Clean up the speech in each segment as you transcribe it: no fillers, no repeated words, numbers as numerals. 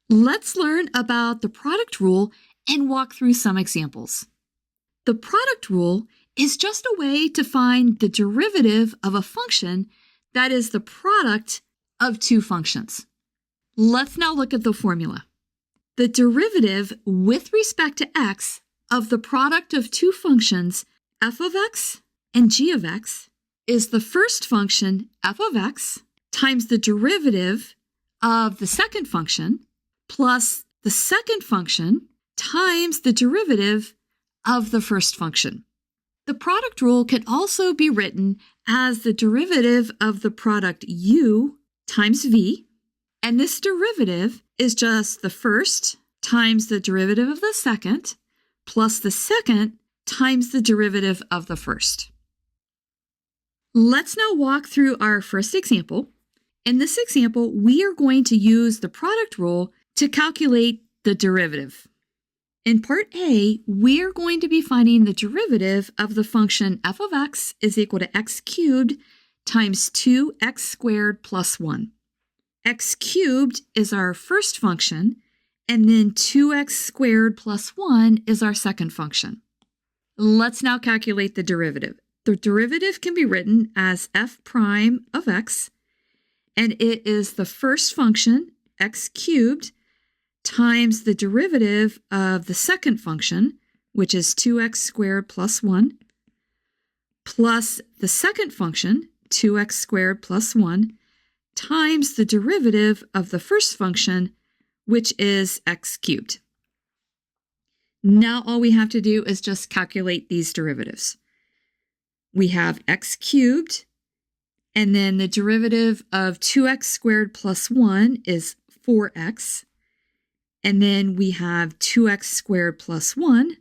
Let's learn about the product rule and walk through some examples. The product rule is just a way to find the derivative of a function that is the product of two functions. Let's now look at the formula. The derivative with respect to x of the product of two functions, f of x and g of x, is the first function, f of x, times the derivative of the second function, plus the second function times the derivative of the first function. The product rule can also be written as the derivative of the product u times v, and this derivative is just the first times the derivative of the second, plus the second times the derivative of the first. Let's now walk through our first example. In this example, we are going to use the product rule to calculate the derivative. In part A, we're going to be finding the derivative of the function f of x is equal to x cubed times 2x squared plus 1. X cubed is our first function, and then 2x squared plus 1 is our second function. Let's now calculate the derivative. The derivative can be written as f prime of x, and it is the first function, x cubed, times the derivative of the second function, which is 2x squared plus 1, plus the second function, 2x squared plus 1, times the derivative of the first function, which is x cubed. Now all we have to do is just calculate these derivatives. We have x cubed, and then the derivative of 2x squared plus 1 is 4x. And then we have 2x squared plus 1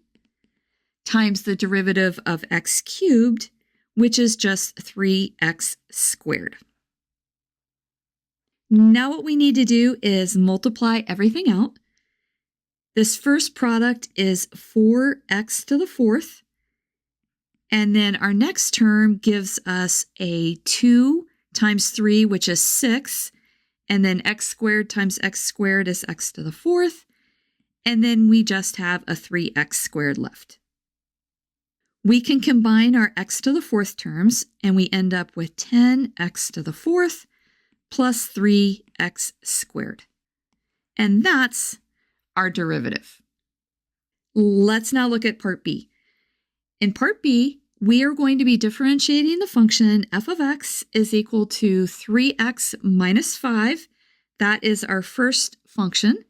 times the derivative of x cubed, which is just 3x squared. Now what we need to do is multiply everything out. This first product is 4x to the fourth. And then our next term gives us a 2 times 3, which is 6. And then x squared times x squared is x to the fourth. And then we just have a 3x squared left. We can combine our x to the fourth terms, and we end up with 10x to the fourth plus 3x squared. And that's our derivative. Let's now look at part B. In part B, we are going to be differentiating the function f of x is equal to 3x minus 5, that is our first function,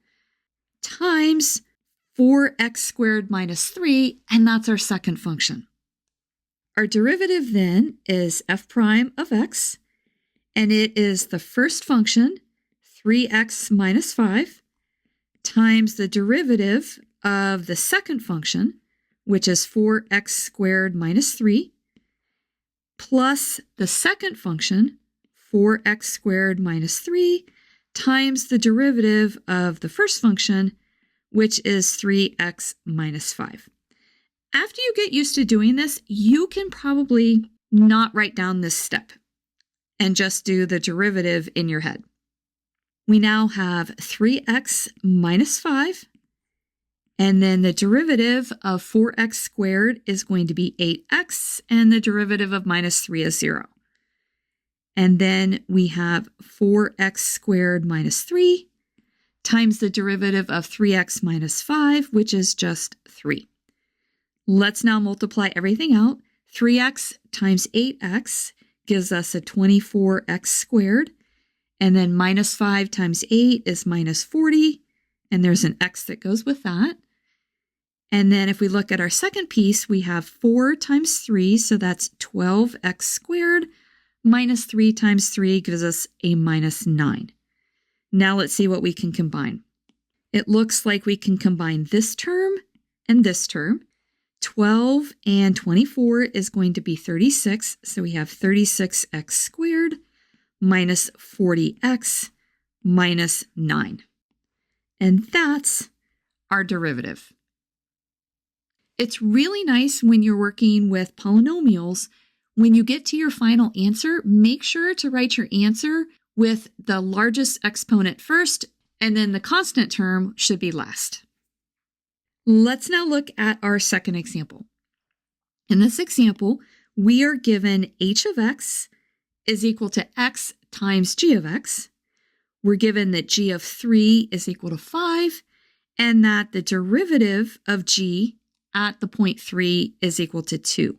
times 4x squared minus 3, and that's our second function. Our derivative then is f prime of x, and it is the first function, 3x minus 5, times the derivative of the second function, which is 4x squared minus 3, plus the second function, 4x squared minus 3, times the derivative of the first function, which is 3x minus 5. After you get used to doing this, you can probably not write down this step and just do the derivative in your head. We now have 3x minus 5. And then the derivative of 4x squared is going to be 8x, and the derivative of minus 3 is 0. And then we have 4x squared minus 3 times the derivative of 3x minus 5, which is just 3. Let's now multiply everything out. 3x times 8x gives us a 24x squared, and then minus 5 times 8 is minus 40, and there's an x that goes with that. And then if we look at our second piece, we have 4 times 3, so that's 12x squared, minus 3 times 3 gives us a minus 9. Now let's see what we can combine. It looks like we can combine this term and this term. 12 and 24 is going to be 36, so we have 36x squared minus 40x minus 9. And that's our derivative. It's really nice when you're working with polynomials. When you get to your final answer, make sure to write your answer with the largest exponent first and then the constant term should be last. Let's now look at our second example. In this example, we are given h of x is equal to x times g of x. We're given that g of 3 is equal to 5, and that the derivative of g at the point 3 is equal to 2.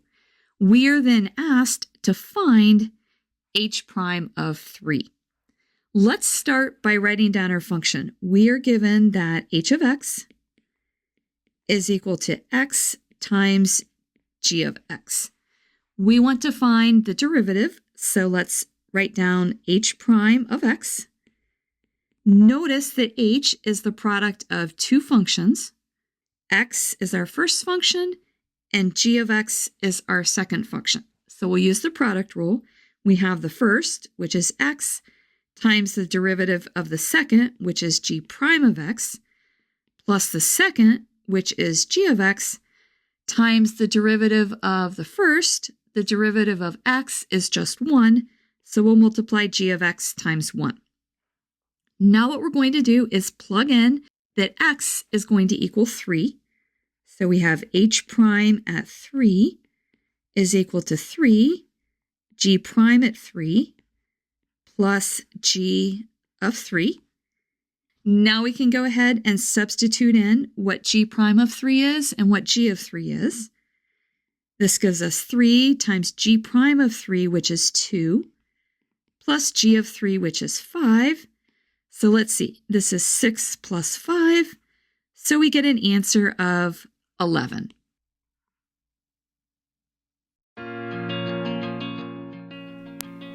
We are then asked to find h prime of 3. Let's start by writing down our function. We are given that h of x is equal to x times g of x. We want to find the derivative, so let's write down h prime of x. Notice that h is the product of two functions. X is our first function, and g of x is our second function. So we'll use the product rule. We have the first, which is x, times the derivative of the second, which is g prime of x, plus the second, which is g of x, times the derivative of the first. The derivative of x is just 1, so we'll multiply g of x times 1. Now what we're going to do is plug in that x is going to equal 3. So we have h prime at 3 is equal to 3, g prime at 3, plus g of 3. Now we can go ahead and substitute in what g prime of 3 is and what g of 3 is. This gives us 3 times g prime of 3, which is 2, plus g of 3, which is 5. So let's see, this is 6 plus 5, so we get an answer of 11.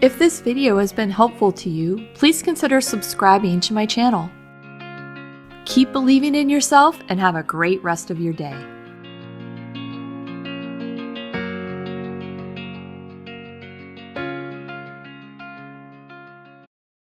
If this video has been helpful to you, please consider subscribing to my channel. Keep believing in yourself and have a great rest of your day.